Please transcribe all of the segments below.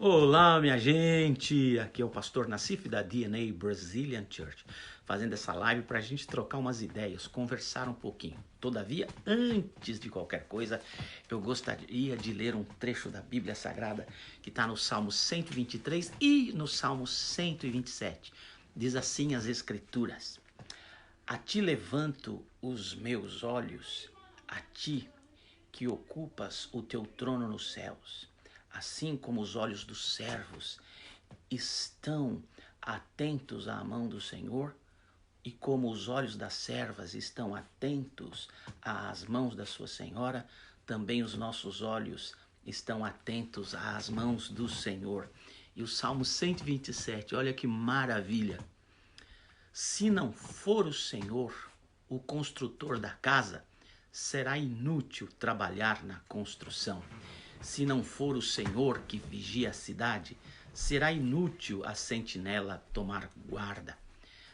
Olá, minha gente! Aqui é o pastor Nassif da DNA Brazilian Church, fazendo essa live para a gente trocar umas ideias, conversar um pouquinho. Todavia, antes de qualquer coisa, eu gostaria de ler um trecho da Bíblia Sagrada que está no Salmo 123 e no Salmo 127. Diz assim as Escrituras: A ti levanto os meus olhos, a ti que ocupas o teu trono nos céus. Assim como os olhos dos servos estão atentos à mão do Senhor, e como os olhos das servas estão atentos às mãos da sua senhora, também os nossos olhos estão atentos às mãos do Senhor. E o Salmo 127, olha que maravilha. Se não for o Senhor, o construtor da casa, será inútil trabalhar na construção. Se não for o Senhor que vigia a cidade, será inútil a sentinela tomar guarda.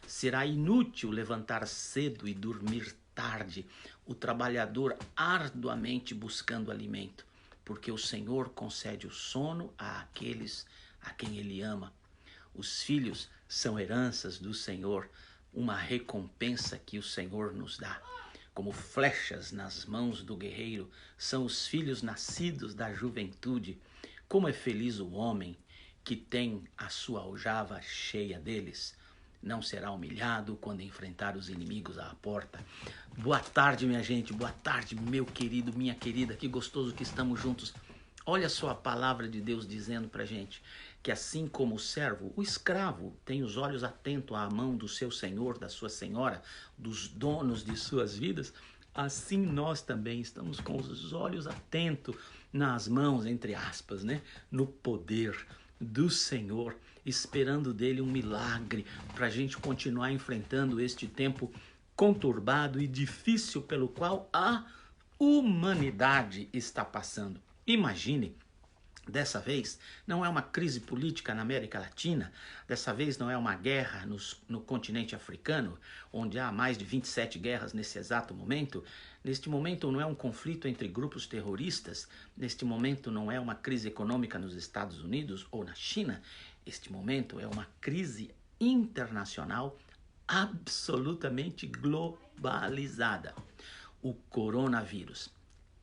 Será inútil levantar cedo e dormir tarde, o trabalhador arduamente buscando alimento, porque o Senhor concede o sono àqueles a quem Ele ama. Os filhos são heranças do Senhor, uma recompensa que o Senhor nos dá. Como flechas nas mãos do guerreiro, são os filhos nascidos da juventude. Como é feliz o homem que tem a sua aljava cheia deles. Não será humilhado quando enfrentar os inimigos à porta. Boa tarde, minha gente. Boa tarde, meu querido, minha querida. Que gostoso que estamos juntos. Olha só a palavra de Deus dizendo pra gente que assim como o servo, o escravo tem os olhos atentos à mão do seu senhor, da sua senhora, dos donos de suas vidas, assim nós também estamos com os olhos atentos nas mãos, entre aspas, né? No poder do Senhor, esperando dele um milagre para a gente continuar enfrentando este tempo conturbado e difícil pelo qual a humanidade está passando. Imagine, dessa vez não é uma crise política na América Latina, dessa vez não é uma guerra no continente africano, onde há mais de 27 guerras nesse exato momento. Neste momento não é um conflito entre grupos terroristas, neste momento não é uma crise econômica nos Estados Unidos ou na China, este momento é uma crise internacional absolutamente globalizada. O coronavírus.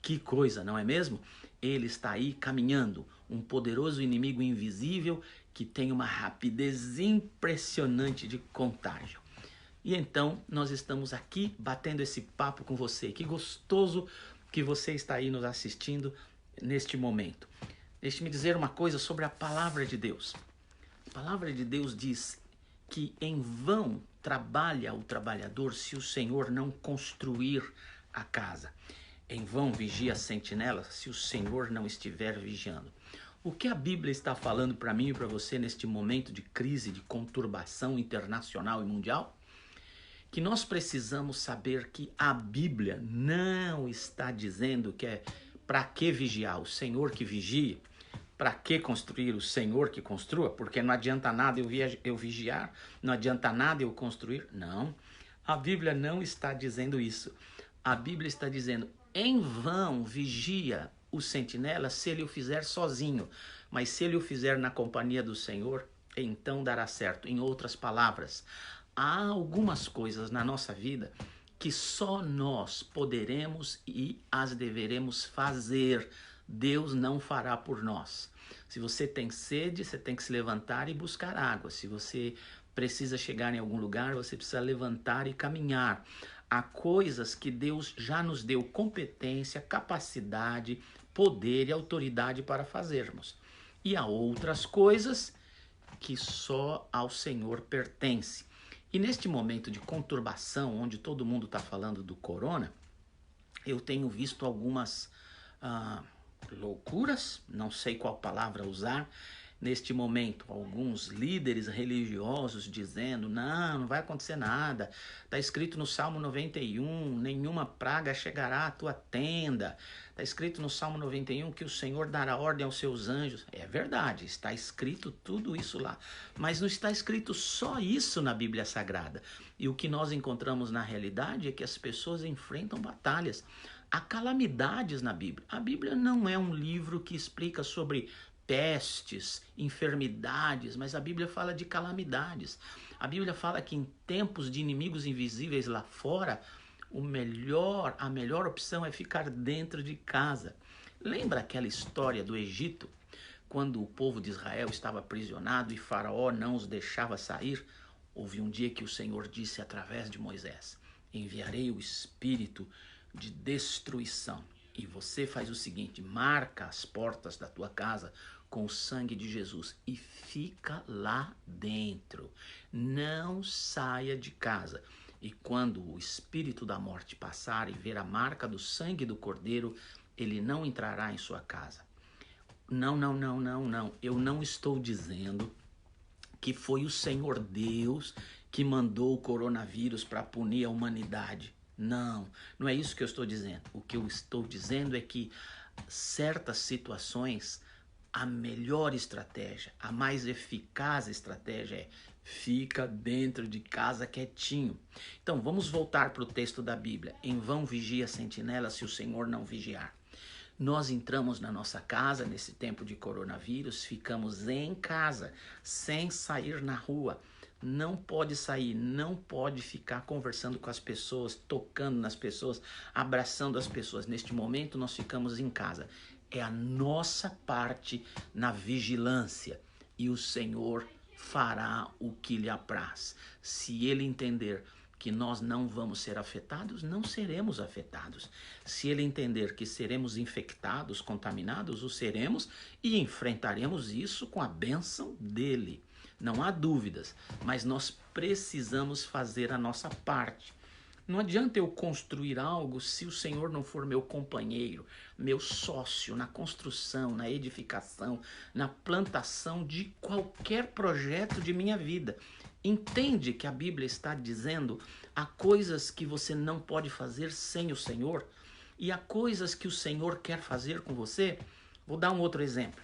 Que coisa, não é mesmo? Ele está aí caminhando, um poderoso inimigo invisível que tem uma rapidez impressionante de contágio. E então nós estamos aqui batendo esse papo com você. Que gostoso que você está aí nos assistindo neste momento. Deixe-me dizer uma coisa sobre a palavra de Deus. A palavra de Deus diz que em vão trabalha o trabalhador se o Senhor não construir a casa. Em vão vigia a sentinela se o Senhor não estiver vigiando. O que a Bíblia está falando para mim e para você neste momento de crise, de conturbação internacional e mundial? Que nós precisamos saber que a Bíblia não está dizendo que é para que vigiar, o Senhor que vigie, para que construir, o Senhor que construa, porque não adianta nada eu vigiar, não adianta nada eu construir. Não, a Bíblia não está dizendo isso. A Bíblia está dizendo: em vão vigia o sentinela se ele o fizer sozinho, mas se ele o fizer na companhia do Senhor, então dará certo. Em outras palavras, há algumas coisas na nossa vida que só nós poderemos e as deveremos fazer. Deus não fará por nós. Se você tem sede, você tem que se levantar e buscar água. Se você precisa chegar em algum lugar, você precisa levantar e caminhar. Há coisas que Deus já nos deu competência, capacidade, poder e autoridade para fazermos. E há outras coisas que só ao Senhor pertence. E neste momento de conturbação, onde todo mundo está falando do corona, eu tenho visto algumas loucuras, não sei qual palavra usar, neste momento, alguns líderes religiosos dizendo: não vai acontecer nada, está escrito no Salmo 91, nenhuma praga chegará à tua tenda, está escrito no Salmo 91 que o Senhor dará ordem aos seus anjos. É verdade, está escrito tudo isso lá, mas não está escrito só isso na Bíblia Sagrada. E o que nós encontramos na realidade é que as pessoas enfrentam batalhas. Há calamidades na Bíblia. A Bíblia não é um livro que explica sobre pestes, enfermidades, mas a Bíblia fala de calamidades. A Bíblia fala que em tempos de inimigos invisíveis lá fora, a melhor opção é ficar dentro de casa. Lembra aquela história do Egito, quando o povo de Israel estava aprisionado e Faraó não os deixava sair? Houve um dia que o Senhor disse através de Moisés: enviarei o espírito de destruição. E você faz o seguinte: marca as portas da tua casa com o sangue de Jesus e fica lá dentro. Não saia de casa. E quando o espírito da morte passar e ver a marca do sangue do Cordeiro, ele não entrará em sua casa. Não. Eu não estou dizendo que foi o Senhor Deus que mandou o coronavírus para punir a humanidade. Não é isso que eu estou dizendo. O que eu estou dizendo é que certas situações, a melhor estratégia, a mais eficaz estratégia é: fica dentro de casa quietinho. Então vamos voltar para o texto da Bíblia. Em vão vigia a sentinela se o Senhor não vigiar. Nós entramos na nossa casa nesse tempo de coronavírus, ficamos em casa, sem sair na rua. Não pode sair, não pode ficar conversando com as pessoas, tocando nas pessoas, abraçando as pessoas. Neste momento nós ficamos em casa. É a nossa parte na vigilância e o Senhor fará o que lhe apraz. Se ele entender que nós não vamos ser afetados, não seremos afetados. Se ele entender que seremos infectados, contaminados, o seremos e enfrentaremos isso com a bênção dele. Não há dúvidas, mas nós precisamos fazer a nossa parte. Não adianta eu construir algo se o Senhor não for meu companheiro, meu sócio na construção, na edificação, na plantação de qualquer projeto de minha vida. Entende que a Bíblia está dizendo: há coisas que você não pode fazer sem o Senhor e há coisas que o Senhor quer fazer com você. Vou dar um outro exemplo.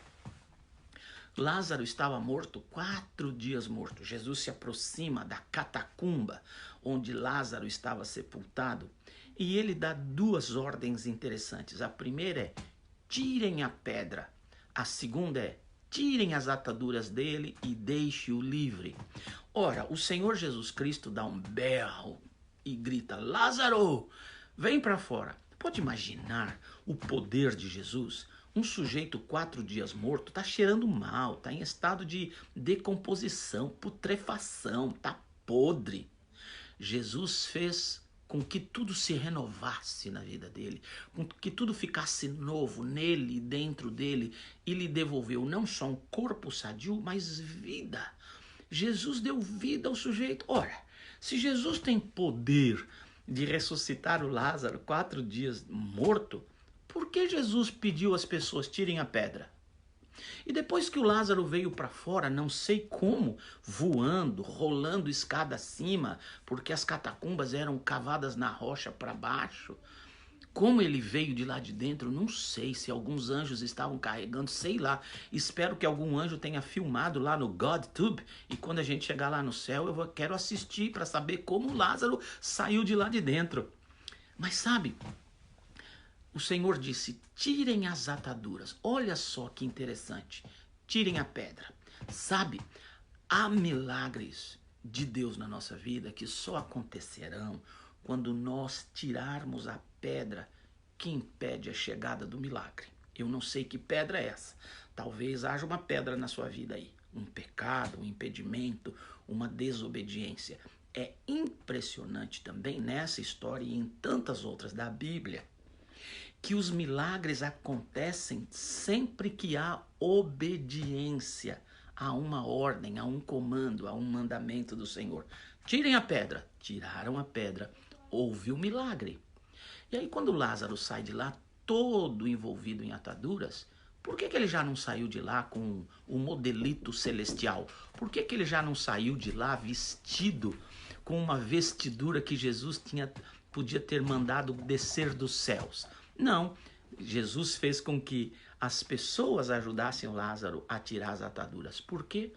Lázaro estava morto, 4 dias morto. Jesus se aproxima da catacumba onde Lázaro estava sepultado e ele dá 2 ordens interessantes. A primeira é: tirem a pedra. A segunda é: tirem as ataduras dele e deixe-o livre. Ora, o Senhor Jesus Cristo dá um berro e grita: Lázaro, vem para fora. Pode imaginar o poder de Jesus? Um sujeito 4 dias morto, está cheirando mal, está em estado de decomposição, putrefação, está podre. Jesus fez com que tudo se renovasse na vida dele, com que tudo ficasse novo nele e dentro dele, e lhe devolveu não só um corpo sadio, mas vida. Jesus deu vida ao sujeito. Ora, se Jesus tem poder de ressuscitar o Lázaro 4 dias morto, por que Jesus pediu às pessoas: tirem a pedra? E depois que o Lázaro veio para fora, não sei como, voando, rolando escada acima, porque as catacumbas eram cavadas na rocha para baixo. Como ele veio de lá de dentro, não sei. Se alguns anjos estavam carregando, sei lá. Espero que algum anjo tenha filmado lá no GodTube. E quando a gente chegar lá no céu, quero assistir para saber como Lázaro saiu de lá de dentro. Mas sabe, o Senhor disse: tirem as ataduras. Olha só que interessante. Tirem a pedra. Sabe, há milagres de Deus na nossa vida que só acontecerão quando nós tirarmos a pedra que impede a chegada do milagre. Eu não sei que pedra é essa. Talvez haja uma pedra na sua vida aí. Um pecado, um impedimento, uma desobediência. É impressionante também nessa história e em tantas outras da Bíblia que os milagres acontecem sempre que há obediência a uma ordem, a um comando, a um mandamento do Senhor. Tirem a pedra. Tiraram a pedra. Houve o milagre. E aí quando Lázaro sai de lá todo envolvido em ataduras, por que ele já não saiu de lá com o modelito celestial? Por que ele já não saiu de lá vestido com uma vestidura que Jesus podia ter mandado descer dos céus? Não, Jesus fez com que as pessoas ajudassem Lázaro a tirar as ataduras. Por quê?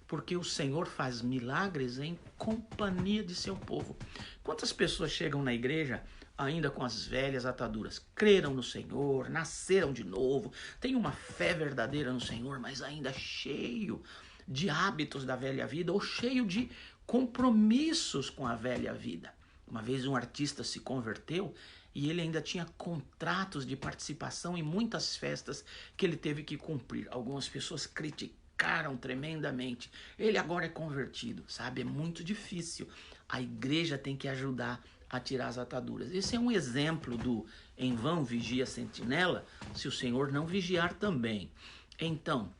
Porque o Senhor faz milagres em companhia de seu povo. Quantas pessoas chegam na igreja ainda com as velhas ataduras. Creram no Senhor, nasceram de novo, têm uma fé verdadeira no Senhor, mas ainda cheio de hábitos da velha vida ou cheio de compromissos com a velha vida. Uma vez um artista se converteu e ele ainda tinha contratos de participação em muitas festas que ele teve que cumprir. Algumas pessoas criticaram tremendamente. Ele agora é convertido, sabe? É muito difícil. A igreja tem que ajudar a tirar as ataduras. Esse é um exemplo do em vão vigia a sentinela, se o Senhor não vigiar também. Então,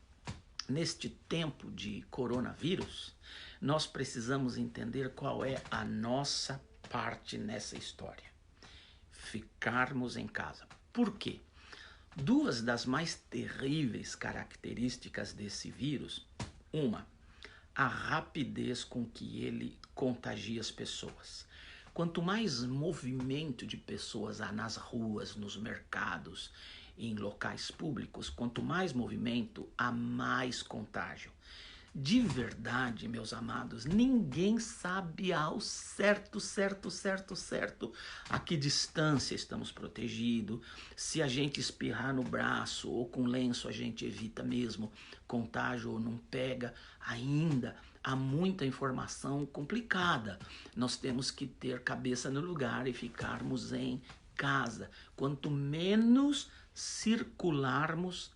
neste tempo de coronavírus, nós precisamos entender qual é a nossa parte nessa história. Ficarmos em casa. Por quê? Duas das mais terríveis características desse vírus. Uma, a rapidez com que ele contagia as pessoas. Quanto mais movimento de pessoas há nas ruas, nos mercados, em locais públicos, quanto mais movimento, há mais contágio. De verdade, meus amados, ninguém sabe ao certo a que distância estamos protegidos. Se a gente espirrar no braço ou com lenço a gente evita mesmo contágio ou não pega, ainda há muita informação complicada. Nós temos que ter cabeça no lugar e ficarmos em casa. Quanto menos circularmos,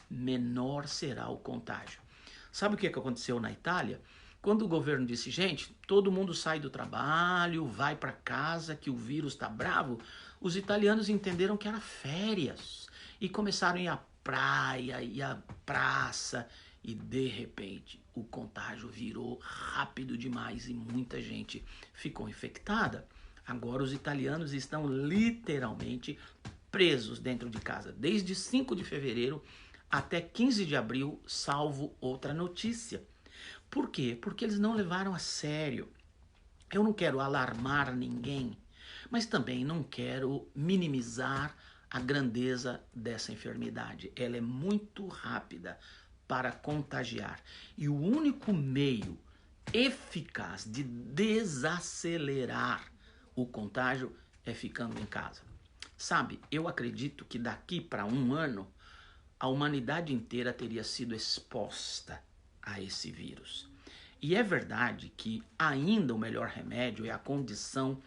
menor será o contágio. Sabe o que aconteceu na Itália? Quando o governo disse, gente, todo mundo sai do trabalho, vai para casa, que o vírus está bravo, os italianos entenderam que era férias e começaram a ir à praia, ir à praça e de repente o contágio virou rápido demais e muita gente ficou infectada. Agora os italianos estão literalmente presos dentro de casa desde 5 de fevereiro até 15 de abril, salvo outra notícia. Por quê? Porque eles não levaram a sério. Eu não quero alarmar ninguém, mas também não quero minimizar a grandeza dessa enfermidade. Ela é muito rápida para contagiar. E o único meio eficaz de desacelerar o contágio é ficando em casa. Sabe, eu acredito que daqui para um ano, a humanidade inteira teria sido exposta a esse vírus. E é verdade que ainda o melhor remédio é a condição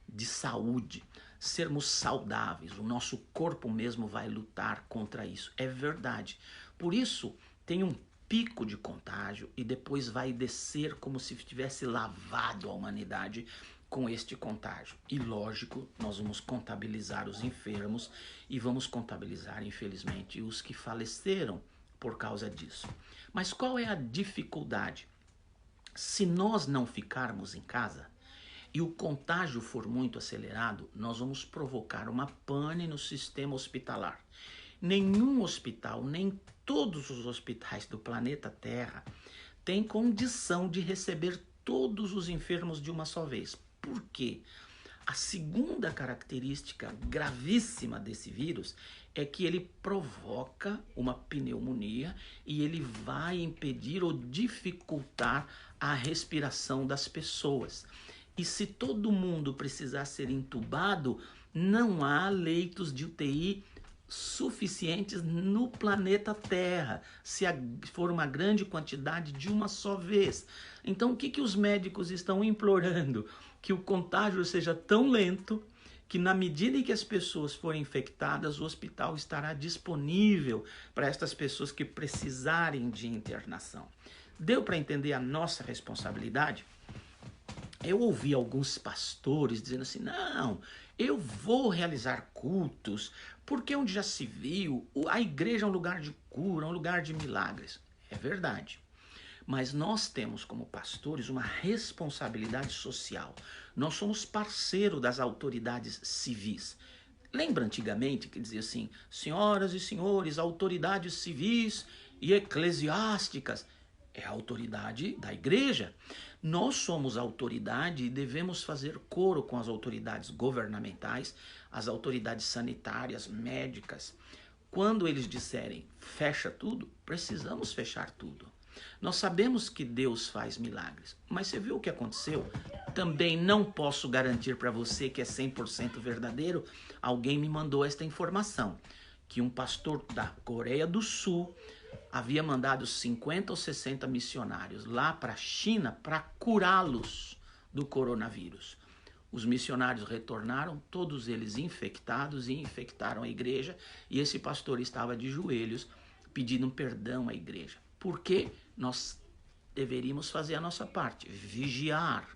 de saúde, sermos saudáveis, o nosso corpo mesmo vai lutar contra isso. É verdade. Por isso, tem um pico de contágio e depois vai descer como se tivesse lavado a humanidade com este contágio. E lógico, nós vamos contabilizar os enfermos e vamos contabilizar, infelizmente, os que faleceram por causa disso. Mas qual é a dificuldade? Se nós não ficarmos em casa e o contágio for muito acelerado, nós vamos provocar uma pane no sistema hospitalar. Nenhum hospital, nem todos os hospitais do planeta Terra têm condição de receber todos os enfermos de uma só vez. Por quê? A segunda característica gravíssima desse vírus é que ele provoca uma pneumonia e ele vai impedir ou dificultar a respiração das pessoas. E se todo mundo precisar ser entubado, não há leitos de UTI suficientes no planeta Terra, se for uma grande quantidade de uma só vez. Então, o que os médicos estão implorando? Que o contágio seja tão lento que na medida em que as pessoas forem infectadas, o hospital estará disponível para estas pessoas que precisarem de internação. Deu para entender a nossa responsabilidade? Eu ouvi alguns pastores dizendo assim, não, eu vou realizar cultos, porque onde já se viu, a igreja é um lugar de cura, um lugar de milagres. É verdade. Mas nós temos como pastores uma responsabilidade social. Nós somos parceiro das autoridades civis. Lembra antigamente que dizia assim, senhoras e senhores, autoridades civis e eclesiásticas. É a autoridade da igreja. Nós somos autoridade e devemos fazer coro com as autoridades governamentais, as autoridades sanitárias, médicas. Quando eles disserem fecha tudo, precisamos fechar tudo. Nós sabemos que Deus faz milagres, mas você viu o que aconteceu? Também não posso garantir para você que é 100% verdadeiro. Alguém me mandou esta informação, que um pastor da Coreia do Sul havia mandado 50 ou 60 missionários lá para a China para curá-los do coronavírus. Os missionários retornaram, todos eles infectados, e infectaram a igreja, e esse pastor estava de joelhos pedindo perdão à igreja. Porque nós deveríamos fazer a nossa parte, vigiar,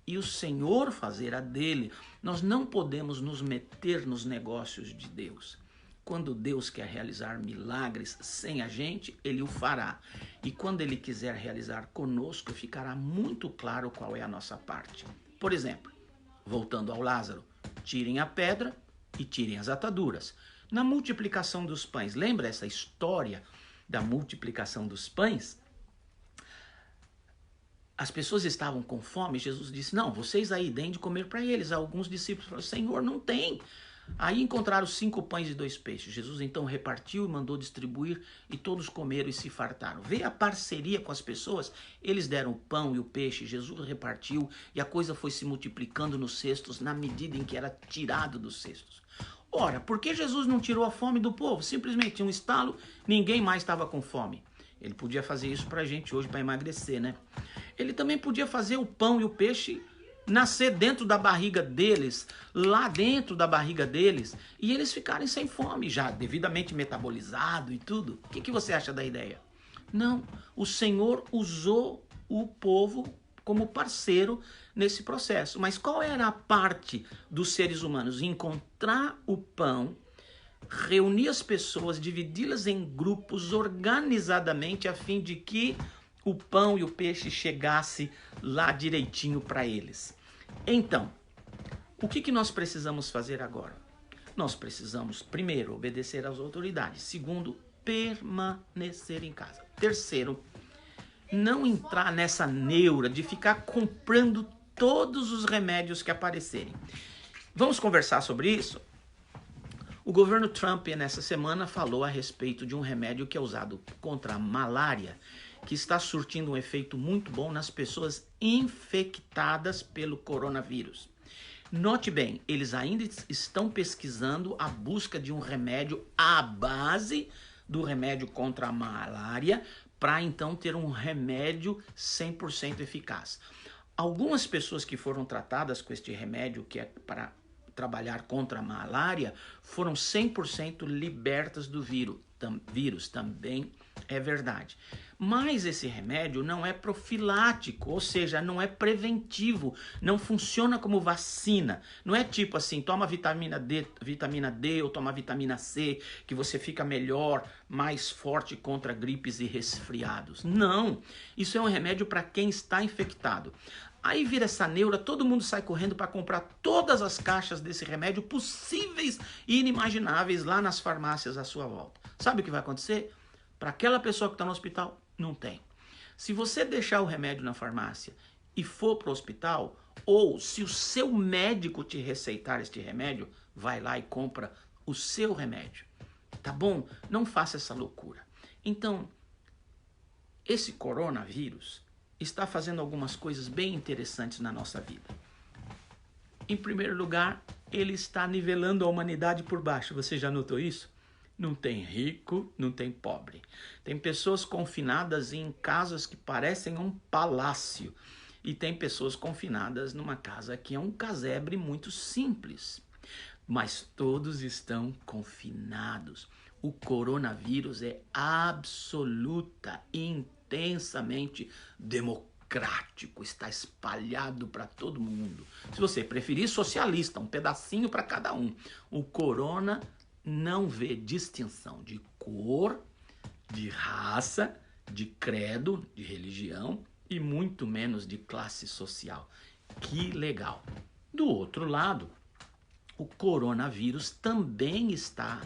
e o Senhor fazer a dele. Nós não podemos nos meter nos negócios de Deus. Quando Deus quer realizar milagres sem a gente, Ele o fará. E quando Ele quiser realizar conosco, ficará muito claro qual é a nossa parte. Por exemplo, voltando ao Lázaro, tirem a pedra e tirem as ataduras. Na multiplicação dos pães, lembra essa história da multiplicação dos pães? As pessoas estavam com fome, Jesus disse, não, vocês aí deem de comer para eles. Alguns discípulos falaram, Senhor, não tem. Aí encontraram 5 pães e 2 peixes. Jesus então repartiu e mandou distribuir, e todos comeram e se fartaram. Vê a parceria com as pessoas. Eles deram o pão e o peixe, Jesus repartiu, e a coisa foi se multiplicando nos cestos na medida em que era tirado dos cestos. Ora, por que Jesus não tirou a fome do povo? Simplesmente um estalo, ninguém mais estava com fome. Ele podia fazer isso para a gente hoje, para emagrecer, né? Ele também podia fazer o pão e o peixe nascer dentro da barriga deles, lá dentro da barriga deles, e eles ficarem sem fome, já devidamente metabolizado e tudo. O que você acha da ideia? Não, o Senhor usou o povo como parceiro nesse processo. Mas qual era a parte dos seres humanos? Encontrar o pão, reunir as pessoas, dividi-las em grupos organizadamente, a fim de que o pão e o peixe chegasse lá direitinho para eles. Então, o que nós precisamos fazer agora? Nós precisamos, primeiro, obedecer às autoridades. Segundo, permanecer em casa. Terceiro, não entrar nessa neura de ficar comprando todos os remédios que aparecerem. Vamos conversar sobre isso? O governo Trump, nessa semana, falou a respeito de um remédio que é usado contra a malária, que está surtindo um efeito muito bom nas pessoas infectadas pelo coronavírus. Note bem, eles ainda estão pesquisando a busca de um remédio à base do remédio contra a malária, para então ter um remédio 100% eficaz. Algumas pessoas que foram tratadas com este remédio, que é para trabalhar contra a malária, foram 100% libertas do vírus, também é verdade. Mas esse remédio não é profilático, ou seja, não é preventivo, não funciona como vacina. Não é tipo assim, toma vitamina D ou toma vitamina C, que você fica melhor, mais forte contra gripes e resfriados. Não, isso é um remédio para quem está infectado. Aí vira essa neura, todo mundo sai correndo para comprar todas as caixas desse remédio possíveis e inimagináveis lá nas farmácias à sua volta. Sabe o que vai acontecer? Para aquela pessoa que está no hospital, não tem. Se você deixar o remédio na farmácia e for para o hospital, ou se o seu médico te receitar este remédio, vai lá e compra o seu remédio. Tá bom? Não faça essa loucura. Então, esse coronavírus está fazendo algumas coisas bem interessantes na nossa vida. Em primeiro lugar, ele está nivelando a humanidade por baixo. Você já notou isso? Não tem rico, não tem pobre. Tem pessoas confinadas em casas que parecem um palácio. E tem pessoas confinadas numa casa que é um casebre muito simples. Mas todos estão confinados. O coronavírus é absoluta e intensamente democrático, está espalhado para todo mundo. Se você preferir, socialista, um pedacinho para cada um. O corona não vê distinção de cor, de raça, de credo, de religião e muito menos de classe social. Que legal! Do outro lado, o coronavírus também está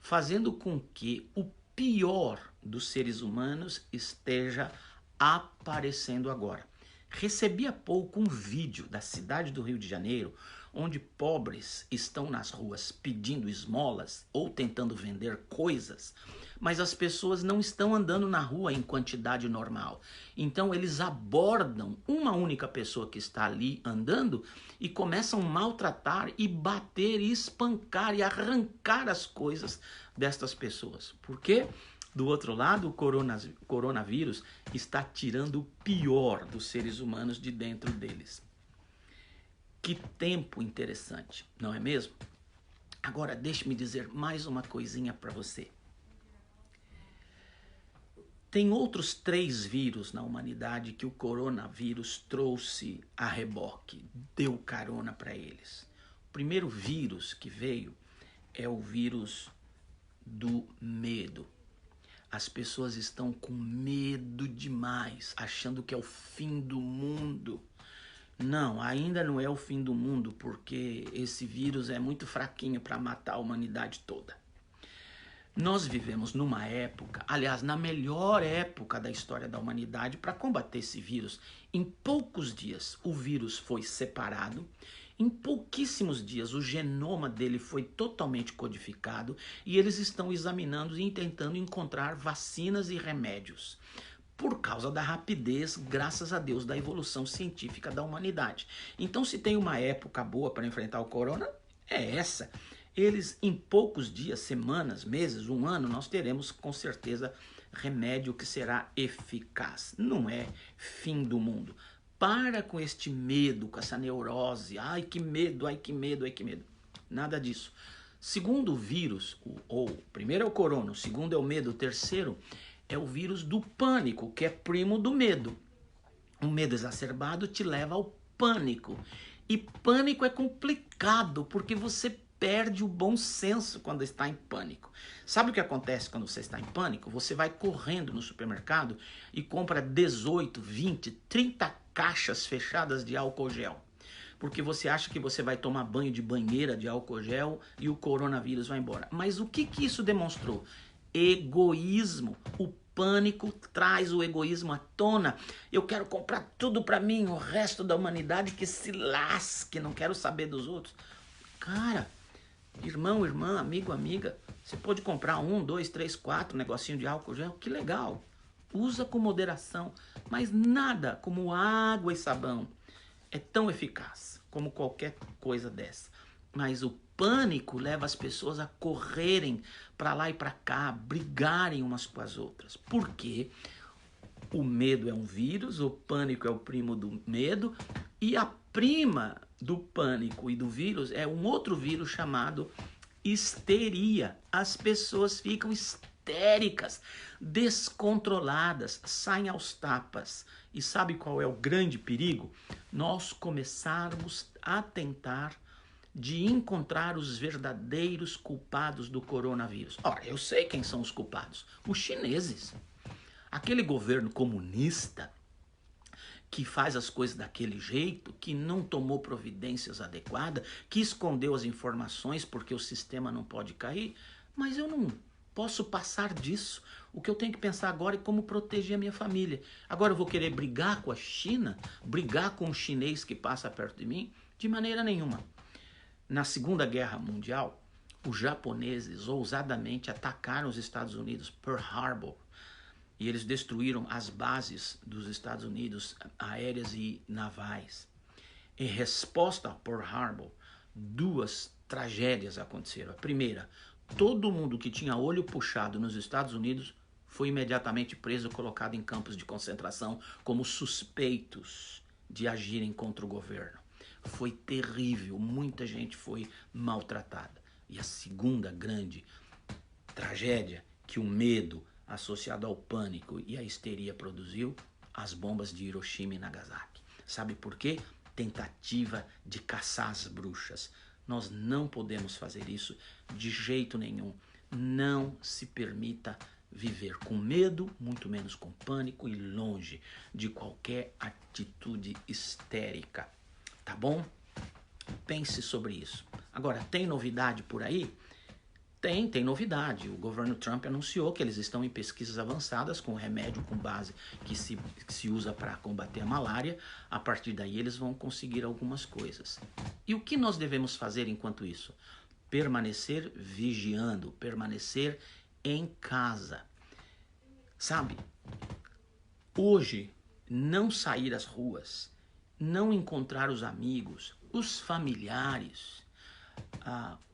fazendo com que o pior dos seres humanos esteja aparecendo agora. Recebi há pouco um vídeo da cidade do Rio de Janeiro, onde pobres estão nas ruas pedindo esmolas ou tentando vender coisas mas as pessoas não estão andando na rua em quantidade normal. Então eles abordam uma única pessoa que está ali andando e começam a maltratar e bater e espancar e arrancar as coisas destas pessoas. Por quê? Do outro lado, o coronavírus está tirando o pior dos seres humanos de dentro deles. Que tempo interessante, não é mesmo? Agora, deixe-me dizer mais uma coisinha para você. Tem outros 3 vírus na humanidade que o coronavírus trouxe a reboque, deu carona para eles. O primeiro vírus que veio é o vírus do medo. As pessoas estão com medo demais, achando que é o fim do mundo. Não, ainda não é o fim do mundo, porque esse vírus é muito fraquinho para matar a humanidade toda. Nós vivemos numa época, aliás, na melhor época da história da humanidade para combater esse vírus. Em poucos dias o vírus foi separado, em pouquíssimos dias o genoma dele foi totalmente codificado e eles estão examinando e tentando encontrar vacinas e remédios. Por causa da rapidez, graças a Deus, da evolução científica da humanidade. Então, se tem uma época boa para enfrentar o corona, é essa. Eles, em poucos dias, semanas, meses, um ano, nós teremos com certeza remédio que será eficaz. Não é fim do mundo. Para com este medo, com essa neurose. Ai, que medo, ai, que medo, ai, que medo. Nada disso. Segundo o vírus, primeiro é o corona, o segundo é o medo, o terceiro é o vírus do pânico, que é primo do medo. O medo exacerbado te leva ao pânico. E pânico é complicado, porque você perde o bom senso quando está em pânico. Sabe o que acontece quando você está em pânico? Você vai correndo no supermercado e compra 18, 20, 30 caixas fechadas de álcool gel. Porque você acha que você vai tomar banho de banheira de álcool gel e o coronavírus vai embora. Mas o que isso demonstrou? Egoísmo. O pânico traz o egoísmo à tona. Eu quero comprar tudo para mim, o resto da humanidade que se lasque, não quero saber dos outros. Cara, irmão, irmã, amigo, amiga, você pode comprar 1, 2, 3, 4 negocinho de álcool gel, que legal. Usa com moderação, mas nada como água e sabão é tão eficaz como qualquer coisa dessa. Mas o pânico leva as pessoas a correrem para lá e para cá, brigarem umas com as outras. Por quê? O medo é um vírus, o pânico é o primo do medo e a prima do pânico e do vírus é um outro vírus chamado histeria. As pessoas ficam histéricas, descontroladas, saem aos tapas. E sabe qual é o grande perigo? Nós começarmos a tentar de encontrar os verdadeiros culpados do coronavírus. Ora, eu sei quem são os culpados. Os chineses. Aquele governo comunista que faz as coisas daquele jeito, que não tomou providências adequadas, que escondeu as informações porque o sistema não pode cair, mas eu não posso passar disso. O que eu tenho que pensar agora é como proteger a minha família. Agora eu vou querer brigar com a China, brigar com o chinês que passa perto de mim? De maneira nenhuma. Na Segunda Guerra Mundial, os japoneses ousadamente atacaram os Estados Unidos, Pearl Harbor, e eles destruíram as bases dos Estados Unidos, aéreas e navais. Em resposta a Pearl Harbor, 2 tragédias aconteceram. A primeira, todo mundo que tinha olho puxado nos Estados Unidos foi imediatamente preso e colocado em campos de concentração como suspeitos de agirem contra o governo. Foi terrível, muita gente foi maltratada. E a segunda grande tragédia que o medo associado ao pânico e à histeria produziu, as bombas de Hiroshima e Nagasaki. Sabe por quê? Tentativa de caçar as bruxas. Nós não podemos fazer isso de jeito nenhum. Não se permita viver com medo, muito menos com pânico e longe de qualquer atitude histérica. Tá bom? Pense sobre isso. Agora, tem novidade por aí? Tem novidade. O governo Trump anunciou que eles estão em pesquisas avançadas com remédio com base que se usa para combater a malária. A partir daí eles vão conseguir algumas coisas. E o que nós devemos fazer enquanto isso? Permanecer vigiando, permanecer em casa. Sabe, hoje, não sair às ruas, não encontrar os amigos, os familiares,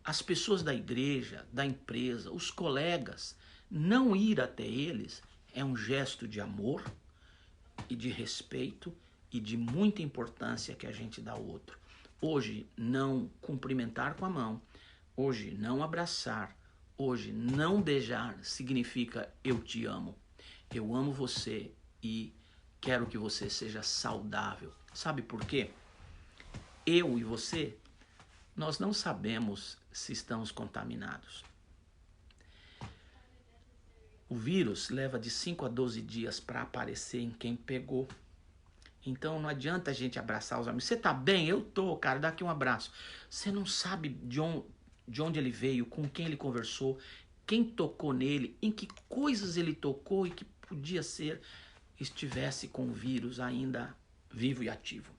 as pessoas da igreja, da empresa, os colegas, não ir até eles é um gesto de amor e de respeito e de muita importância que a gente dá ao outro. Hoje, não cumprimentar com a mão, hoje, não abraçar, hoje, não beijar significa eu te amo. Eu amo você e quero que você seja saudável. Sabe por quê? Eu e você, nós não sabemos se estamos contaminados. O vírus leva de 5 a 12 dias para aparecer em quem pegou. Então não adianta a gente abraçar os amigos. Você tá bem? Eu tô, cara, dá aqui um abraço. Você não sabe de onde ele veio, com quem ele conversou, quem tocou nele, em que coisas ele tocou e que podia ser estivesse com o vírus ainda vivo e ativo.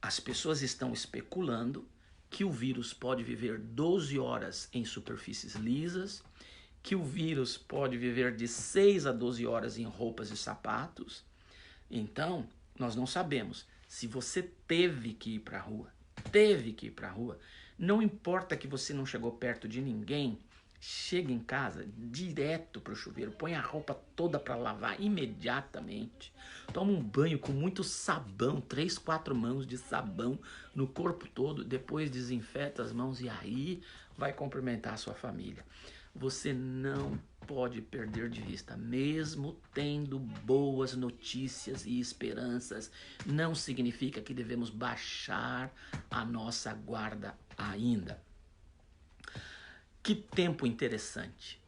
As pessoas estão especulando que o vírus pode viver 12 horas em superfícies lisas, que o vírus pode viver de 6 a 12 horas em roupas e sapatos. Então, nós não sabemos. Se você teve que ir para a rua, não importa que você não chegou perto de ninguém, chega em casa direto para o chuveiro, põe a roupa toda para lavar imediatamente, toma um banho com muito sabão, 3, 4 mãos de sabão no corpo todo, depois desinfeta as mãos e aí vai cumprimentar a sua família. Você não pode perder de vista, mesmo tendo boas notícias e esperanças, não significa que devemos baixar a nossa guarda ainda. Que tempo interessante.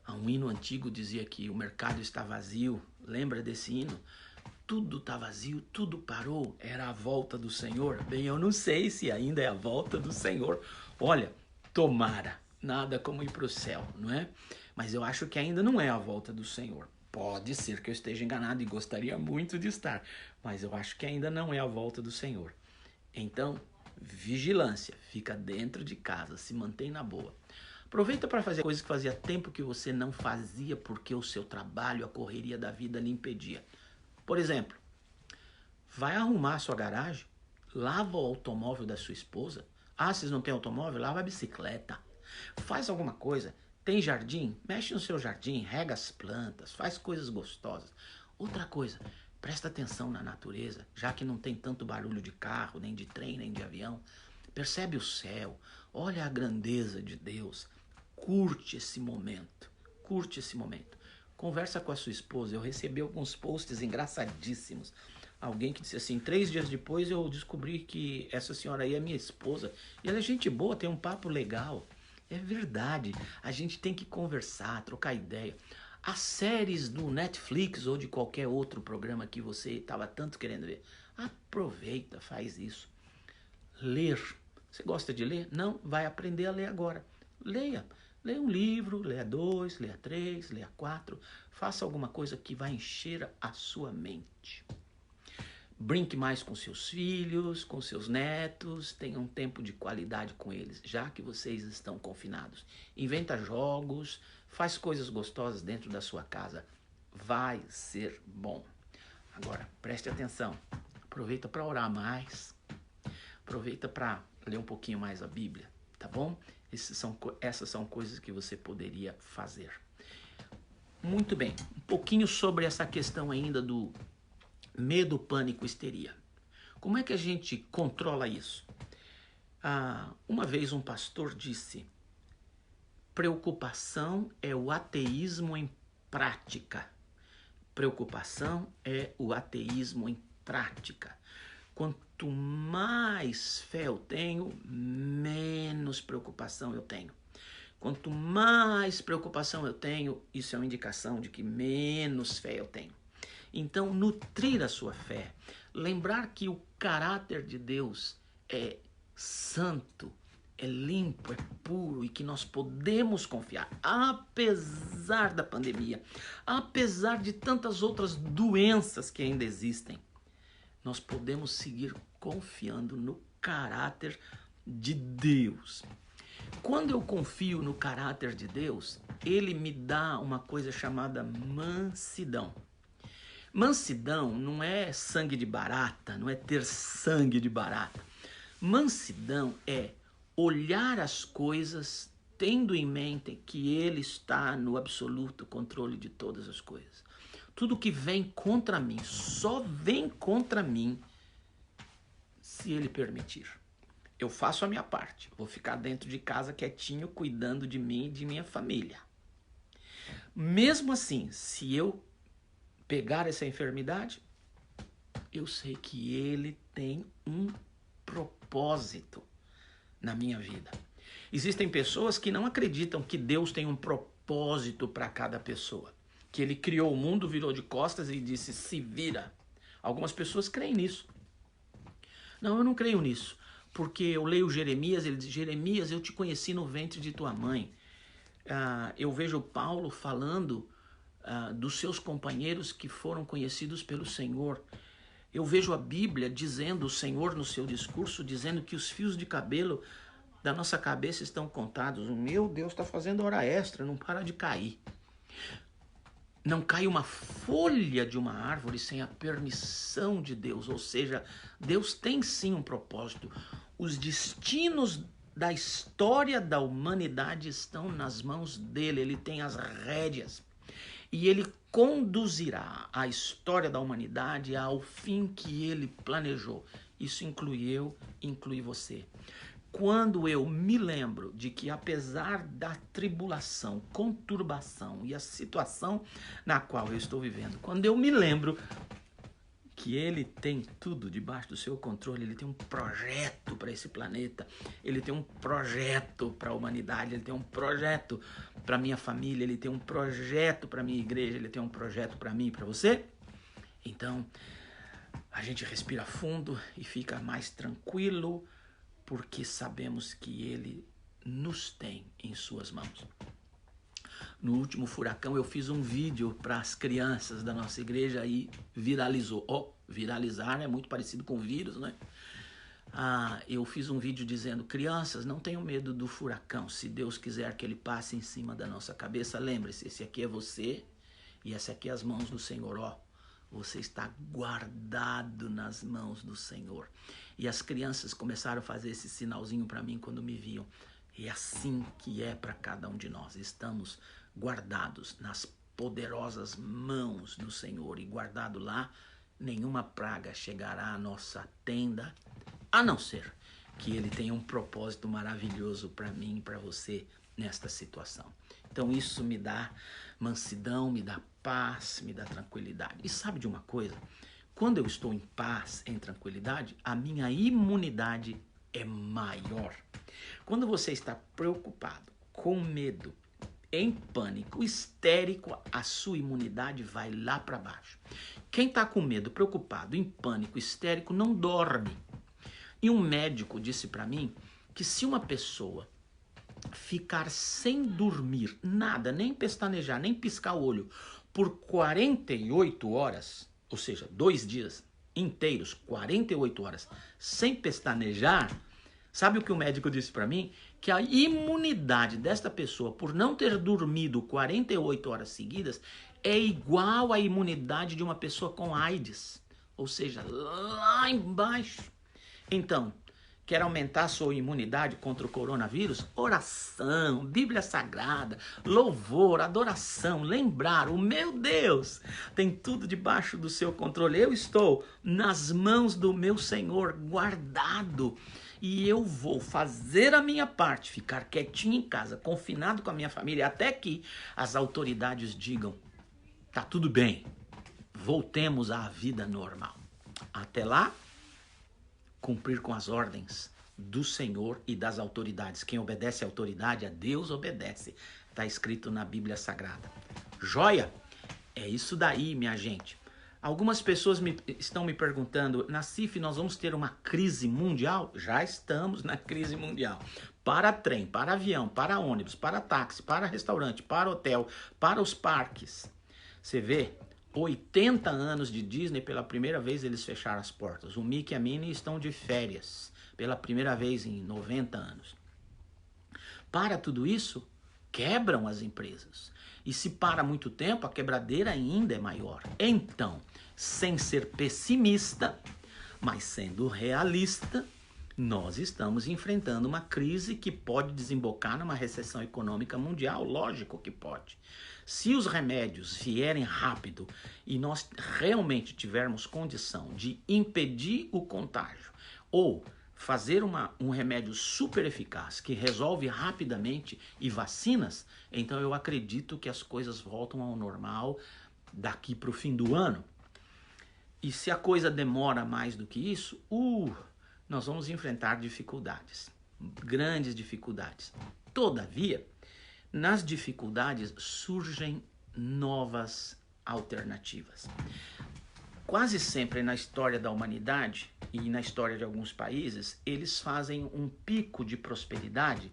Um hino antigo dizia que o mercado está vazio. Lembra desse hino? Tudo está vazio, tudo parou. Era a volta do Senhor. Bem, eu não sei se ainda é a volta do Senhor. Olha, tomara. Nada como ir para o céu, não é? Mas eu acho que ainda não é a volta do Senhor. Pode ser que eu esteja enganado e gostaria muito de estar, mas eu acho que ainda não é a volta do Senhor. Então, vigilância, fica dentro de casa, se mantém na boa. Aproveita para fazer coisas que fazia tempo que você não fazia porque o seu trabalho, a correria da vida lhe impedia. Por exemplo, vai arrumar a sua garagem, lava o automóvel da sua esposa. Ah, vocês não têm automóvel? Lava a bicicleta. Faz alguma coisa. Tem jardim? Mexe no seu jardim, rega as plantas, faz coisas gostosas. Outra coisa, presta atenção na natureza, já que não tem tanto barulho de carro, nem de trem, nem de avião. Percebe o céu, olha a grandeza de Deus. Curte esse momento, curte esse momento. Conversa com a sua esposa. Eu recebi alguns posts engraçadíssimos. Alguém que disse assim, 3 dias depois eu descobri que essa senhora aí é minha esposa. E ela é gente boa, tem um papo legal. É verdade, a gente tem que conversar, trocar ideia. As séries do Netflix ou de qualquer outro programa que você estava tanto querendo ver, aproveita, faz isso. Ler. Você gosta de ler? Não? Vai aprender a ler agora. Leia. Leia um livro, leia 2, leia 3, leia 4. Faça alguma coisa que vai encher a sua mente. Brinque mais com seus filhos, com seus netos, tenha um tempo de qualidade com eles, já que vocês estão confinados. Inventa jogos, faz coisas gostosas dentro da sua casa. Vai ser bom. Agora, preste atenção. Aproveita para orar mais. Aproveita para ler um pouquinho mais a Bíblia, tá bom? Essas são coisas que você poderia fazer. Muito bem. Um pouquinho sobre essa questão ainda do medo, pânico, histeria. Como é que a gente controla isso? Uma vez um pastor disse, preocupação é o ateísmo em prática. Preocupação é o ateísmo em prática. Quanto mais fé eu tenho, menos preocupação eu tenho. Quanto mais preocupação eu tenho, isso é uma indicação de que menos fé eu tenho. Então, nutrir a sua fé, lembrar que o caráter de Deus é santo, é limpo, é puro e que nós podemos confiar, apesar da pandemia, apesar de tantas outras doenças que ainda existem, nós podemos seguir confiando no caráter de Deus. Quando eu confio no caráter de Deus, ele me dá uma coisa chamada mansidão. Mansidão não é sangue de barata, não é ter sangue de barata. Mansidão é olhar as coisas tendo em mente que ele está no absoluto controle de todas as coisas. Tudo que vem contra mim, só vem contra mim se ele permitir. Eu faço a minha parte, vou ficar dentro de casa quietinho, cuidando de mim e de minha família. Mesmo assim, se eu pegar essa enfermidade, eu sei que ele tem um propósito na minha vida. Existem pessoas que não acreditam que Deus tem um propósito para cada pessoa. Que ele criou o mundo, virou de costas e disse, se vira. Algumas pessoas creem nisso. Não, eu não creio nisso. Porque eu leio Jeremias, ele diz, Jeremias, eu te conheci no ventre de tua mãe. Eu vejo Paulo falando dos seus companheiros que foram conhecidos pelo Senhor. Eu vejo a Bíblia dizendo, o Senhor no seu discurso, dizendo que os fios de cabelo da nossa cabeça estão contados. O meu Deus está fazendo hora extra, não para de cair. Não cai uma folha de uma árvore sem a permissão de Deus. Ou seja, Deus tem sim um propósito. Os destinos da história da humanidade estão nas mãos dele. Ele tem as rédeas. E ele conduzirá a história da humanidade ao fim que ele planejou. Isso inclui eu, inclui você. Quando eu me lembro de que apesar da tribulação, conturbação e a situação na qual eu estou vivendo, quando eu me lembro que ele tem tudo debaixo do seu controle, ele tem um projeto para esse planeta, ele tem um projeto para a humanidade, ele tem um projeto para minha família, ele tem um projeto para minha igreja, ele tem um projeto para mim e para você, então a gente respira fundo e fica mais tranquilo, porque sabemos que ele nos tem em suas mãos. No último furacão eu fiz um vídeo para as crianças da nossa igreja e viralizou. Viralizar é muito parecido com vírus, né? Eu fiz um vídeo dizendo, crianças, não tenham medo do furacão. Se Deus quiser que ele passe em cima da nossa cabeça, lembre-se, esse aqui é você e essa aqui é as mãos do Senhor, Você está guardado nas mãos do Senhor. E as crianças começaram a fazer esse sinalzinho para mim quando me viam. E é assim que é para cada um de nós. Estamos guardados nas poderosas mãos do Senhor. E guardado lá, nenhuma praga chegará à nossa tenda, a não ser que ele tenha um propósito maravilhoso para mim e para você nesta situação. Então isso me dá mansidão, me dá paz, me dá tranquilidade. E sabe de uma coisa? Quando eu estou em paz, em tranquilidade, a minha imunidade é maior. Quando você está preocupado, com medo, em pânico, histérico, a sua imunidade vai lá para baixo. Quem está com medo, preocupado, em pânico, histérico, não dorme. E um médico disse para mim que se uma pessoa ficar sem dormir, nada, nem pestanejar, nem piscar o olho, por 48 horas, ou seja, 2 dias inteiros, 48 horas, sem pestanejar, sabe o que o médico disse para mim? Que a imunidade desta pessoa, por não ter dormido 48 horas seguidas, é igual à imunidade de uma pessoa com AIDS, ou seja, lá embaixo. Então, quer aumentar a sua imunidade contra o coronavírus? Oração, Bíblia Sagrada, louvor, adoração, lembrar, o meu Deus tem tudo debaixo do seu controle. Eu estou nas mãos do meu Senhor, guardado. E eu vou fazer a minha parte, ficar quietinho em casa, confinado com a minha família, até que as autoridades digam, tá tudo bem, voltemos à vida normal. Até lá, cumprir com as ordens do Senhor e das autoridades. Quem obedece à autoridade, a Deus obedece. Está escrito na Bíblia Sagrada. Joia? É isso daí, minha gente. Algumas pessoas estão me perguntando, Nassif, nós vamos ter uma crise mundial? Já estamos na crise mundial. Para trem, para avião, para ônibus, para táxi, para restaurante, para hotel, para os parques. Você vê, 80 anos de Disney, pela primeira vez eles fecharam as portas. O Mickey e a Minnie estão de férias, pela primeira vez em 90 anos. Para tudo isso, quebram as empresas. E se para muito tempo, a quebradeira ainda é maior. Então, sem ser pessimista, mas sendo realista, nós estamos enfrentando uma crise que pode desembocar numa recessão econômica mundial. Lógico que pode. Se os remédios vierem rápido e nós realmente tivermos condição de impedir o contágio ou fazer um remédio super eficaz que resolve rapidamente e vacinas, então eu acredito que as coisas voltam ao normal daqui para o fim do ano. E se a coisa demora mais do que isso, nós vamos enfrentar dificuldades, grandes dificuldades. Todavia, nas dificuldades surgem novas alternativas. Quase sempre na história da humanidade e na história de alguns países, eles fazem um pico de prosperidade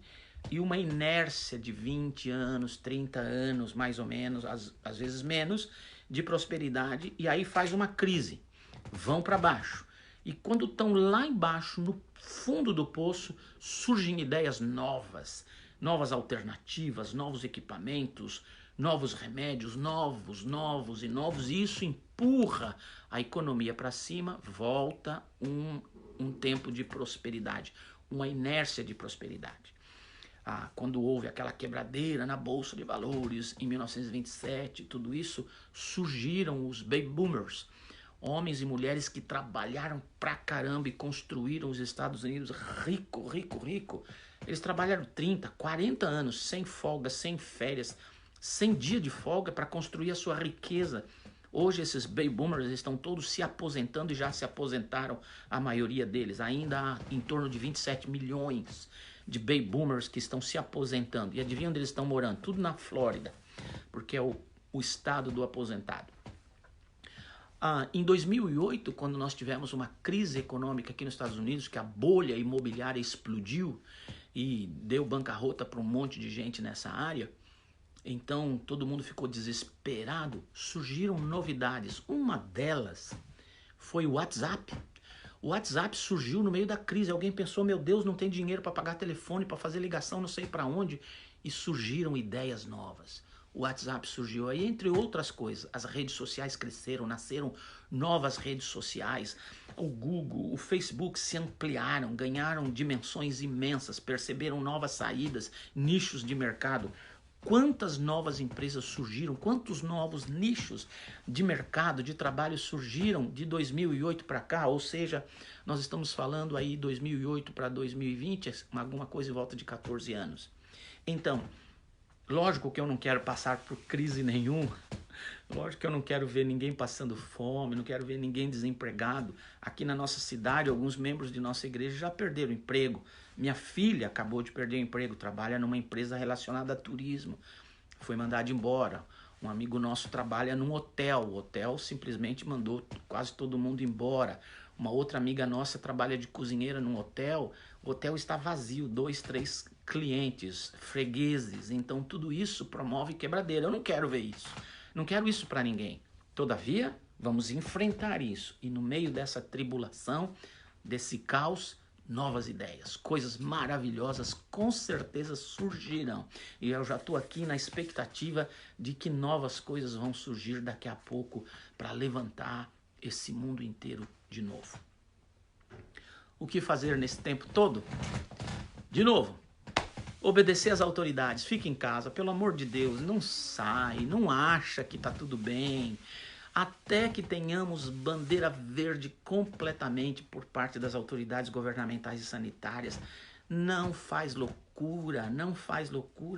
e uma inércia de 20 anos, 30 anos, mais ou menos, às vezes menos, de prosperidade, e aí faz uma crise. Vão para baixo. E quando estão lá embaixo, no fundo do poço, surgem ideias novas, novas alternativas, novos equipamentos, novos remédios, novos, e isso empurra a economia para cima, volta um tempo de prosperidade, uma inércia de prosperidade. Quando houve aquela quebradeira na Bolsa de Valores em 1927, tudo isso, surgiram os baby boomers, homens e mulheres que trabalharam pra caramba e construíram os Estados Unidos rico. Eles trabalharam 30, 40 anos sem folga, sem férias, sem dia de folga para construir a sua riqueza. Hoje esses baby boomers estão todos se aposentando e já se aposentaram, a maioria deles. Ainda há em torno de 27 milhões de baby boomers que estão se aposentando. E adivinha onde eles estão morando? Tudo na Flórida, porque é o estado do aposentado. Em 2008, quando nós tivemos uma crise econômica aqui nos Estados Unidos, que a bolha imobiliária explodiu e deu bancarrota para um monte de gente nessa área, então todo mundo ficou desesperado, surgiram novidades. Uma delas foi o WhatsApp. O WhatsApp surgiu no meio da crise. Alguém pensou, meu Deus, não tem dinheiro para pagar telefone, para fazer ligação, não sei para onde. E surgiram ideias novas. O WhatsApp surgiu aí, entre outras coisas. As redes sociais cresceram, nasceram novas redes sociais. O Google, o Facebook se ampliaram, ganharam dimensões imensas, perceberam novas saídas, nichos de mercado. Quantas novas empresas surgiram, quantos novos nichos de mercado, de trabalho surgiram de 2008 para cá, ou seja, nós estamos falando aí 2008 para 2020, alguma coisa em volta de 14 anos. Então, lógico que eu não quero passar por crise nenhuma, lógico que eu não quero ver ninguém passando fome, não quero ver ninguém desempregado. Aqui na nossa cidade, alguns membros de nossa igreja já perderam emprego. Minha filha acabou de perder o emprego, trabalha numa empresa relacionada a turismo, foi mandada embora. Um amigo nosso trabalha num hotel, o hotel simplesmente mandou quase todo mundo embora. Uma outra amiga nossa trabalha de cozinheira num hotel, o hotel está vazio, 2, 3 clientes, fregueses, então tudo isso promove quebradeira. Eu não quero ver isso, não quero isso para ninguém. Todavia, vamos enfrentar isso e no meio dessa tribulação, desse caos, novas ideias, coisas maravilhosas com certeza surgirão. E eu já estou aqui na expectativa de que novas coisas vão surgir daqui a pouco para levantar esse mundo inteiro de novo. O que fazer nesse tempo todo? De novo, obedecer às autoridades, fique em casa, pelo amor de Deus, não sai, não acha que está tudo bem. Até que tenhamos bandeira verde completamente por parte das autoridades governamentais e sanitárias. Não faz loucura,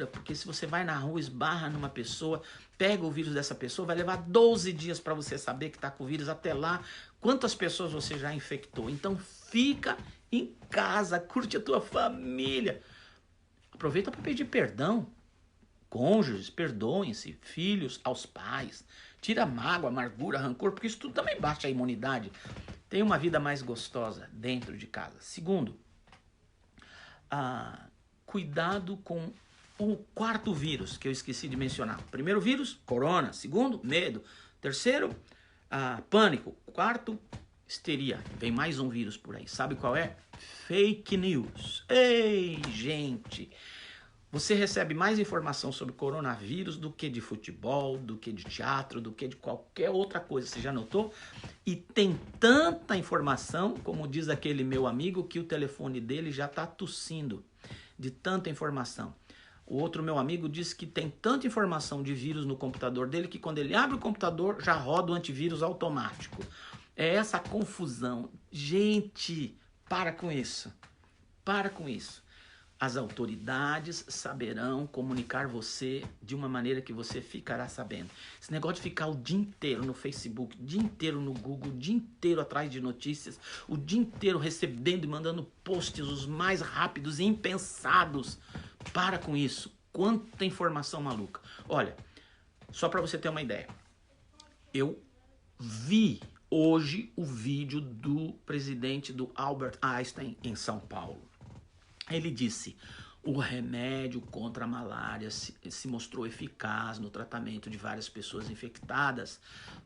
porque se você vai na rua, esbarra numa pessoa, pega o vírus dessa pessoa, vai levar 12 dias para você saber que está com o vírus. Até lá, quantas pessoas você já infectou? Então fica em casa, curte a tua família. Aproveita para pedir perdão. Cônjuges, perdoem-se, filhos aos pais. Tira mágoa, amargura, rancor, porque isso tudo também baixa a imunidade. Tenha uma vida mais gostosa dentro de casa. Segundo, cuidado com o quarto vírus que eu esqueci de mencionar. Primeiro vírus, corona. Segundo, medo. Terceiro, pânico. Quarto, histeria. Vem mais um vírus por aí. Sabe qual é? Fake news. Ei, gente! Você recebe mais informação sobre coronavírus do que de futebol, do que de teatro, do que de qualquer outra coisa. Você já notou? E tem tanta informação, como diz aquele meu amigo, que o telefone dele já está tossindo de tanta informação. O outro meu amigo disse que tem tanta informação de vírus no computador dele que quando ele abre o computador já roda o antivírus automático. É essa confusão. Gente, para com isso. Para com isso. As autoridades saberão comunicar você de uma maneira que você ficará sabendo. Esse negócio de ficar o dia inteiro no Facebook, o dia inteiro no Google, o dia inteiro atrás de notícias, o dia inteiro recebendo e mandando posts os mais rápidos e impensados. Para com isso. Quanta informação maluca. Olha, só para você ter uma ideia. Eu vi hoje o vídeo do presidente do Albert Einstein em São Paulo. Ele disse, o remédio contra a malária se mostrou eficaz no tratamento de várias pessoas infectadas.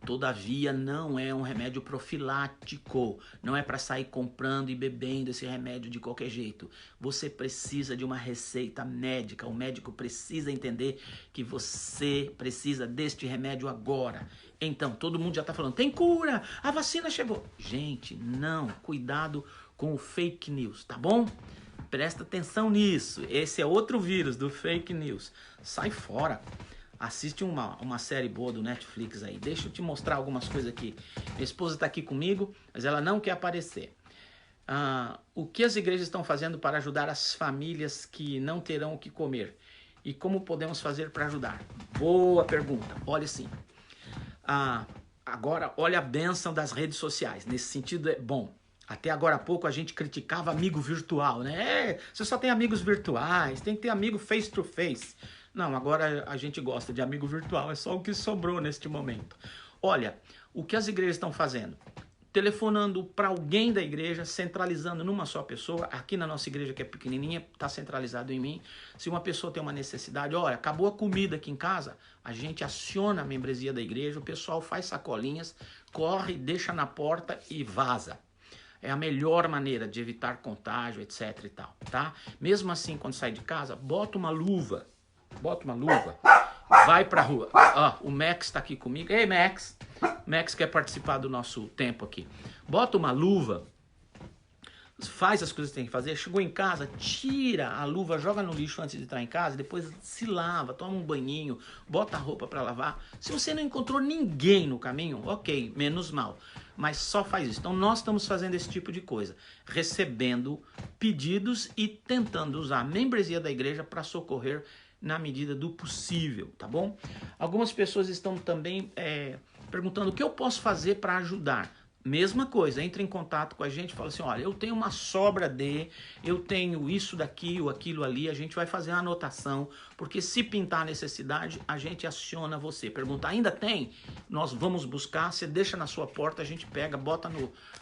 Todavia, não é um remédio profilático. Não é para sair comprando e bebendo esse remédio de qualquer jeito. Você precisa de uma receita médica. O médico precisa entender que você precisa deste remédio agora. Então, todo mundo já está falando, tem cura, a vacina chegou. Gente, não, cuidado com o fake news, tá bom? Presta atenção nisso. Esse é outro vírus do fake news. Sai fora. Assiste uma série boa do Netflix aí. Deixa eu te mostrar algumas coisas aqui. Minha esposa está aqui comigo, mas ela não quer aparecer. O que as igrejas estão fazendo para ajudar as famílias que não terão o que comer? E como podemos fazer para ajudar? Boa pergunta. Olha sim. Agora, olha a bênção das redes sociais. Nesse sentido é bom. Até agora há pouco a gente criticava amigo virtual, né? Você só tem amigos virtuais, tem que ter amigo face to face. Não, agora a gente gosta de amigo virtual, é só o que sobrou neste momento. Olha, o que as igrejas estão fazendo? Telefonando para alguém da igreja, centralizando numa só pessoa. Aqui na nossa igreja, que é pequenininha, está centralizado em mim. Se uma pessoa tem uma necessidade, olha, acabou a comida aqui em casa, a gente aciona a membresia da igreja, o pessoal faz sacolinhas, corre, deixa na porta e vaza. É a melhor maneira de evitar contágio, etc e tal, tá? Mesmo assim, quando sai de casa, bota uma luva, vai pra rua. O Max tá aqui comigo. Ei, Max! Max quer participar do nosso tempo aqui. Bota uma luva, faz as coisas que tem que fazer, chegou em casa, tira a luva, joga no lixo antes de entrar em casa, depois se lava, toma um banhinho, bota a roupa para lavar. Se você não encontrou ninguém no caminho, ok, menos mal, mas só faz isso. Então nós estamos fazendo esse tipo de coisa, recebendo pedidos e tentando usar a membresia da igreja para socorrer na medida do possível, tá bom? Algumas pessoas estão também perguntando o que eu posso fazer para ajudar. Mesma coisa, entra em contato com a gente e fala assim, olha, eu tenho uma sobra eu tenho isso daqui ou aquilo ali, a gente vai fazer uma anotação, porque se pintar a necessidade, a gente aciona você. Pergunta, ainda tem? Nós vamos buscar, você deixa na sua porta, a gente pega, bota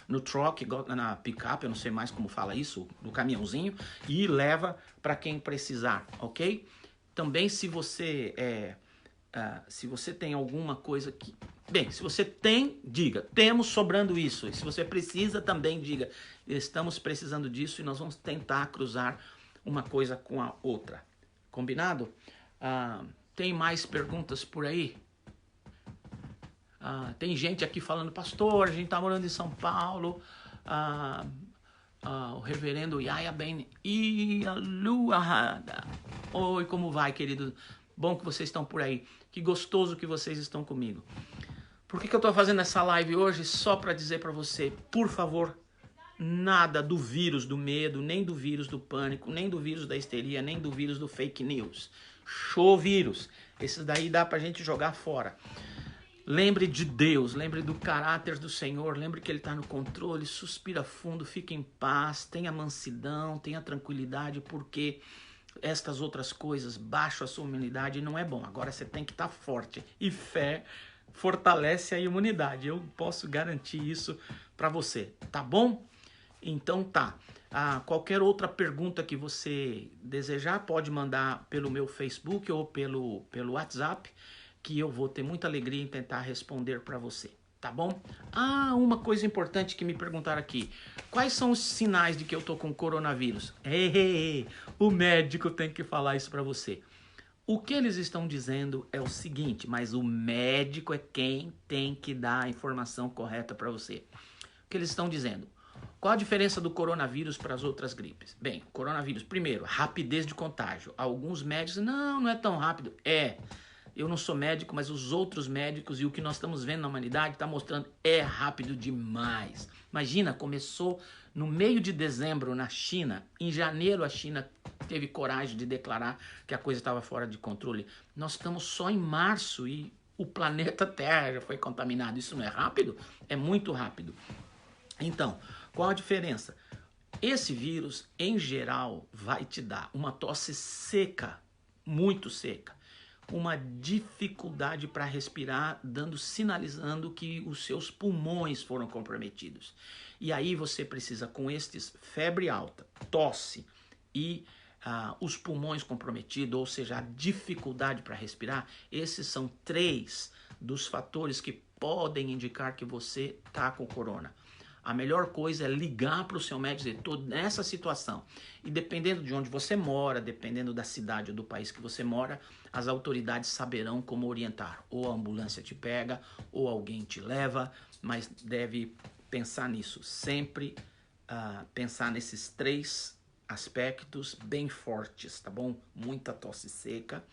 no truck, na picape, eu não sei mais como fala isso, no caminhãozinho, e leva para quem precisar, ok? Também se você tem alguma coisa que... Bem, se você tem, diga, temos sobrando isso. E se você precisa, também diga, estamos precisando disso e nós vamos tentar cruzar uma coisa com a outra. Combinado? Tem mais perguntas por aí? Tem gente aqui falando, pastor, a gente está morando em São Paulo. O reverendo Yaya Ben Ialuahada. Oi, como vai, querido? Bom que vocês estão por aí. Que gostoso que vocês estão comigo. Por que eu estou fazendo essa live hoje? Só para dizer para você, por favor, nada do vírus do medo, nem do vírus do pânico, nem do vírus da histeria, nem do vírus do fake news. Show vírus. Esses daí dá para a gente jogar fora. Lembre de Deus, lembre do caráter do Senhor, lembre que Ele está no controle, suspira fundo, fique em paz, tenha mansidão, tenha tranquilidade, porque estas outras coisas baixam a sua imunidade e não é bom. Agora você tem que estar forte e fé fortalece a imunidade. Eu posso garantir isso para você, tá bom? Então tá. Qualquer outra pergunta que você desejar, pode mandar pelo meu Facebook ou pelo WhatsApp, que eu vou ter muita alegria em tentar responder para você. tá bom? Ah, uma coisa importante que me perguntaram aqui. Quais são os sinais de que eu tô com coronavírus? O médico tem que falar isso para você. O que eles estão dizendo é o seguinte, mas o médico é quem tem que dar a informação correta para você. O que eles estão dizendo? Qual a diferença do coronavírus para as outras gripes? Bem, coronavírus, primeiro, rapidez de contágio. Alguns médicos, não é tão rápido. Eu não sou médico, mas os outros médicos e o que nós estamos vendo na humanidade está mostrando é rápido demais. Imagina, começou no meio de dezembro na China. Em janeiro a China teve coragem de declarar que a coisa estava fora de controle. Nós estamos só em março e o planeta Terra já foi contaminado. Isso não é rápido? É muito rápido. Então, qual a diferença? Esse vírus, em geral, vai te dar uma tosse seca, muito seca, uma dificuldade para respirar, sinalizando que os seus pulmões foram comprometidos. E aí você precisa, com estes, febre alta, tosse e os pulmões comprometidos, ou seja, a dificuldade para respirar, esses são 3 dos fatores que podem indicar que você está com corona. A melhor coisa é ligar para o seu médico e dizer, estou nessa situação. E dependendo de onde você mora, dependendo da cidade ou do país que você mora, as autoridades saberão como orientar. Ou a ambulância te pega, ou alguém te leva, mas deve pensar nisso. Sempre pensar nesses 3 aspectos bem fortes, tá bom? Muita tosse seca,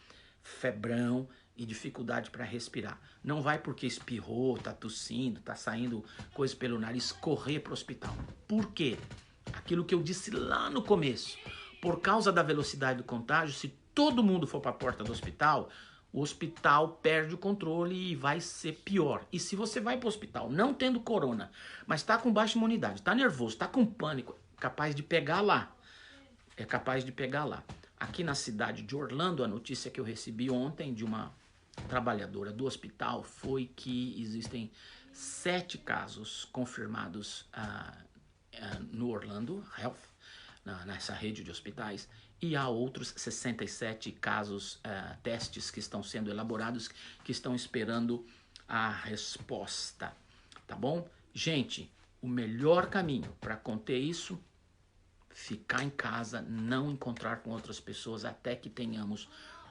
febrão e dificuldade para respirar. Não vai porque espirrou, tá tossindo, tá saindo coisa pelo nariz, correr para o hospital. Por quê? Aquilo que eu disse lá no começo. Por causa da velocidade do contágio, se todo mundo for para a porta do hospital, o hospital perde o controle e vai ser pior. E se você vai para o hospital não tendo corona, mas está com baixa imunidade, está nervoso, está com pânico, capaz de pegar lá. É capaz de pegar lá. Aqui na cidade de Orlando, a notícia que eu recebi ontem de uma trabalhadora do hospital foi que existem 7 casos confirmados no Orlando Health, nessa rede de hospitais, e há outros 67 casos, testes que estão sendo elaborados, que estão esperando a resposta, tá bom? Gente, o melhor caminho para conter isso, ficar em casa, não encontrar com outras pessoas até que tenhamos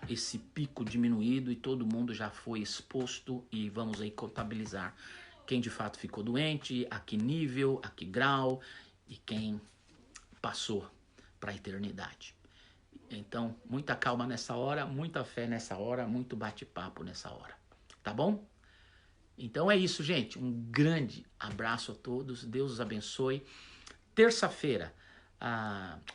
esse pico diminuído e todo mundo já foi exposto e vamos aí contabilizar quem de fato ficou doente, a que nível, a que grau e quem passou para a eternidade. Então, muita calma nessa hora, muita fé nessa hora, muito bate-papo nessa hora. Tá bom? Então é isso, gente. Um grande abraço a todos. Deus os abençoe. Terça-feira,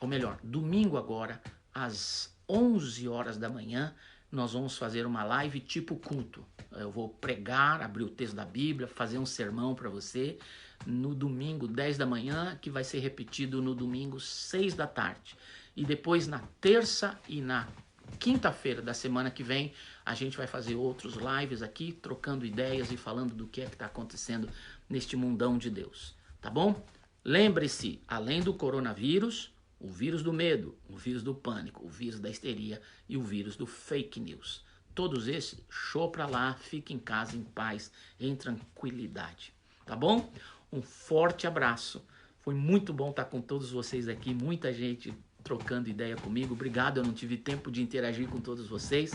ou melhor, domingo agora, às 11 horas da manhã, nós vamos fazer uma live tipo culto. Eu vou pregar, abrir o texto da Bíblia, fazer um sermão para você no domingo 10 da manhã, que vai ser repetido no domingo 6 da tarde. E depois na terça e na quinta-feira da semana que vem, a gente vai fazer outros lives aqui, trocando ideias e falando do que é que está acontecendo neste mundão de Deus. Tá bom? Lembre-se, além do coronavírus, o vírus do medo, o vírus do pânico, o vírus da histeria e o vírus do fake news. Todos esses, show pra lá, fique em casa, em paz, em tranquilidade. Tá bom? Um forte abraço. Foi muito bom estar com todos vocês aqui, muita gente trocando ideia comigo. Obrigado, eu não tive tempo de interagir com todos vocês.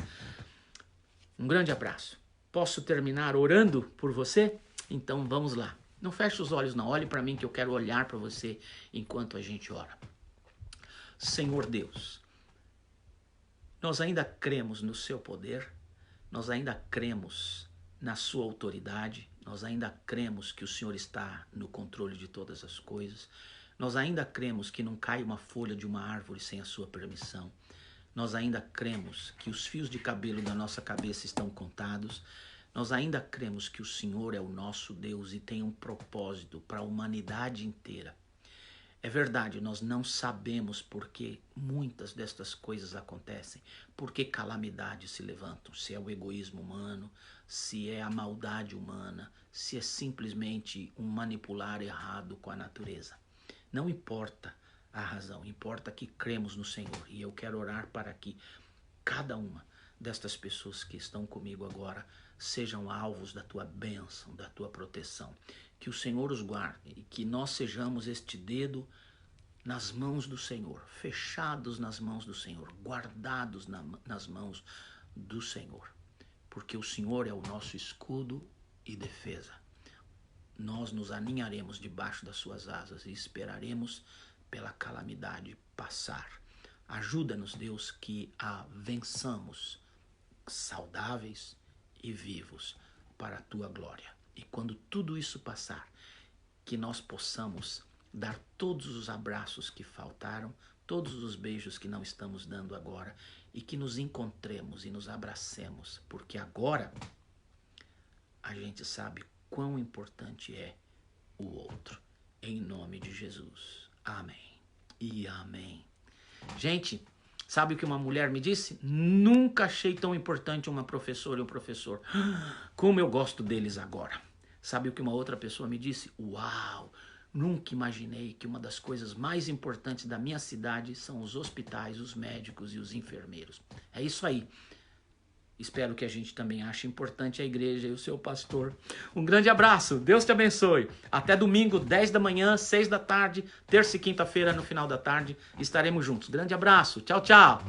Um grande abraço. Posso terminar orando por você? Então vamos lá. Não feche os olhos, não. Olhe para mim que eu quero olhar para você enquanto a gente ora. Senhor Deus, nós ainda cremos no seu poder, nós ainda cremos na sua autoridade, nós ainda cremos que o Senhor está no controle de todas as coisas, nós ainda cremos que não cai uma folha de uma árvore sem a sua permissão, nós ainda cremos que os fios de cabelo da nossa cabeça estão contados, nós ainda cremos que o Senhor é o nosso Deus e tem um propósito para a humanidade inteira. É verdade, nós não sabemos por que muitas destas coisas acontecem, por que calamidades se levantam, se é o egoísmo humano, se é a maldade humana, se é simplesmente um manipular errado com a natureza. Não importa a razão, importa que cremos no Senhor. E eu quero orar para que cada uma destas pessoas que estão comigo agora sejam alvos da tua bênção, da tua proteção. Que o Senhor os guarde e que nós sejamos este dedo nas mãos do Senhor, fechados nas mãos do Senhor, guardados nas mãos do Senhor. Porque o Senhor é o nosso escudo e defesa. Nós nos aninharemos debaixo das suas asas e esperaremos pela calamidade passar. Ajuda-nos, Deus, que a vençamos saudáveis e vivos para a tua glória. E quando tudo isso passar, que nós possamos dar todos os abraços que faltaram, todos os beijos que não estamos dando agora, e que nos encontremos e nos abracemos, porque agora a gente sabe quão importante é o outro. Em nome de Jesus. Amém e amém. Gente, sabe o que uma mulher me disse? Nunca achei tão importante uma professora e um professor. Como eu gosto deles agora. Sabe o que uma outra pessoa me disse? Uau! Nunca imaginei que uma das coisas mais importantes da minha cidade são os hospitais, os médicos e os enfermeiros. É isso aí. Espero que a gente também ache importante a igreja e o seu pastor. Um grande abraço. Deus te abençoe. Até domingo, 10 da manhã, 6 da tarde, terça e quinta-feira, no final da tarde, estaremos juntos. Grande abraço. Tchau, tchau.